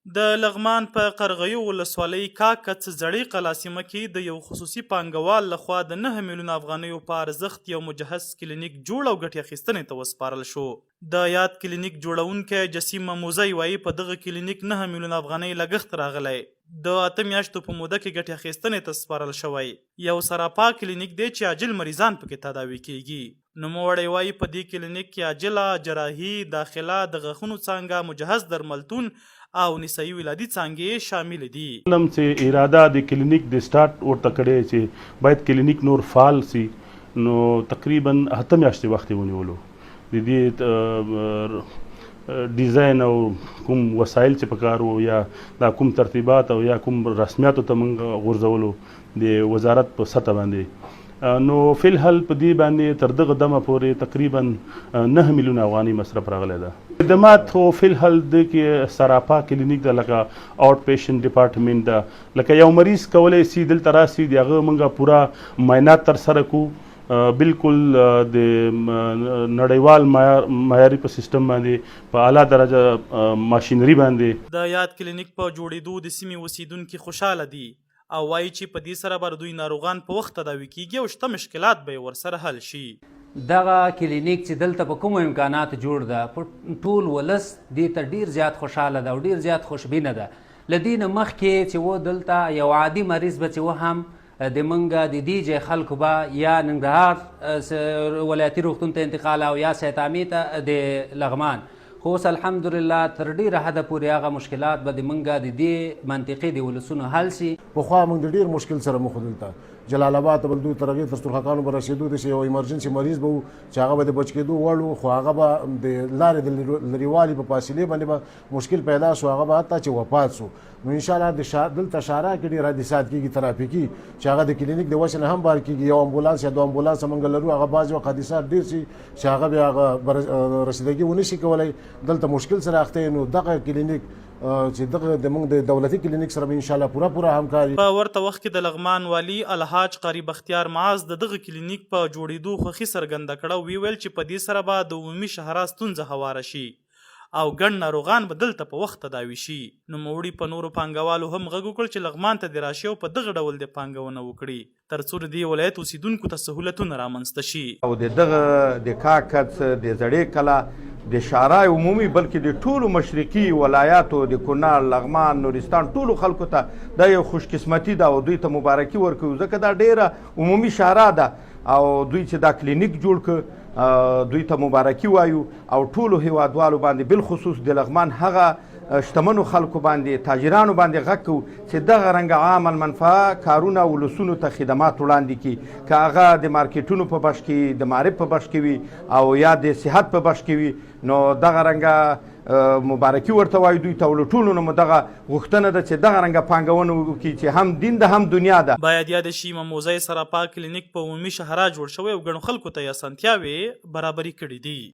د لغمان په قرغیو ولسوالۍ کاکڅ زړې قلا سیمه کې د یو خصوصي پانګوال لخوا د 9 میلیون افغانیو په ارزښت یو مجهز کلینیک جوړ او ګټې اخیستنې ته وسپارل شو. د یاد کلینیک جوړونکی جسیم موزی وایي په دغه کلینیک 9 میلیون افغانۍ لګښت راغلی. د 8 میاشتو په موده کې ګټې اخیستنې ته سپارل شوی. یو سراپا کلینیک دی چې عاجل مریضان پکې تداوي کیږي. نوموړی وایي په دې کلینیک کې عاجله، جراحي، داخله، د غاښونو څانګه، مجهز درملتون او نسایي ولادي څانګې شامل دي. علم چې اراده د کلینیک د سٹارټ ورته کړی چې باید کلینیک نور فعال سي، نو تقریبا 8 میاشتې وخت ونیولو. د دې ډیزاین او کوم وسایل چې پکار وو یا دا کوم ترتیبات او یا کوم رسمیاتو ته موږ غورځولو د وزارت په سطح باندې، نو فی الحال په دې باندې تر دغه دمه پورې تقریبا 9 میلیون افغانۍ مصرف راغلی ده. خدمات خو فی الحال د کې سراپا کلینیک ده، لکه آوټ پیشنټ ډپارټمنټ ده، لکه یو مریض کولی سي دلته راسي د هغه موږ پوره معاینات ترسره کوو، بالکل د نړیوال معیاري په سیستم باندې په اعلی درجه ماشینري باندې. د یاد کلینیک په جوړېدو د سیمې اوسیدونکي خوشحاله دي او وایي چې په دې سره به دوی ناروغان په وخت تداوي کیږي او شته مشکلات به یې ورسره حل شي. دغه کلینیک چې دلته په کومو امکانات جوړ ده، ټول ولس دې ته ډیر زیات خوشحاله ده او ډیر زیات خوشبینه ده. له دې نه مخکې چې و دلته یو عادي مریض به چې و هم د منګه د دیجې خلکو به یا ننګرهار ولایتي روغتون ته انتقال او یا سیتامې ته د لغمان، خو اوس الحمدلله تر ډیره حده پورې هغه مشکلات به د منګه د دې منطقې د ولسونو حل سي. پخوا موږ د ډیر مشکل سره مخ دلته جلال آباد ته بلدو تر هغې تر سترخکانو به رسېدو داسې یو ایمرجنسي مریض به و چې هغه به د بچ کېدو وړ و، خو هغه به د لارې د لرېوالي په فاصلې باندې به مشکل پیدا شو، هغه به حتی چې وفات شو. نو انشاءالله دلته شارع کې ډېر حادثات کېږي ترافیکي چې هغه د کلینیک د وجې نه هم بار کېږي. یو امبولانس یا 2 امبولانس موږ لرو، هغه بعضې وخت حادثات ډېر شي چې هغه بیا هغه رسیدګي ونه شي کولی، دلته مشکل سره اخته. نو دغه کلینیک چې دغه د دولتي کلینیک سره به انشاءالله پوره همکاري. په ورته وخت کې د لغمان والي الحاج قاری بختیار معاذ د دغه کلینیک په جوړېدو خوښي څرګنده کړه. ویل چې په دې سره به د عمومي شهرا ستونزه هواره شي او ګڼ ناروغان به دلته په وخت تداوي شي. نوموړي په نورو پانګوالو هم غږ وکړ چې لغمان ته د راشي او په دغه ډول د پانګونه وکړي تر څو د دې ولایت اوسیدونکو ته سهولتونه رامنځته شي. او دغه د کاکڅ د زړې کلا د شارع عمومي بلکې د ټولو مشرقي ولایاتو د کونړ، لغمان، نورستان ټولو خلکو ته دا یو خوش قسمتي ده او دوی ته مبارکي ورکوو، ځکه دا ډیره عمومي شارع ده او دوی چې دا کلینیک جوړ کړ دوی ته مبارکي وایو او ټولو هیوادوالو باندې بالخصوص د لغمان هغه شتمنو خلکو باندې تاجرانو باندې غږ کوو چې دغه رنګه عام المنفعه کارونه ولسونو ته خدمات وړاندې کړي، که هغه د مارکیټونو په بش کې، د معرف په بش کې وي او یا د صحت په بش کې وي، نو دغه رنګه مبارکي ورته وایو دوی ته. ټولو نه مو دغه غوښتنه ده چې دغه رنګه پانګونه وکړي چې هم دین ده هم دنیا ده. باید یاد شي موزی سراپا کلینیک په عمومي شهرا جوړ شوی او ګڼو خلکو ته یې اسانتیاوې برابري کړي دي.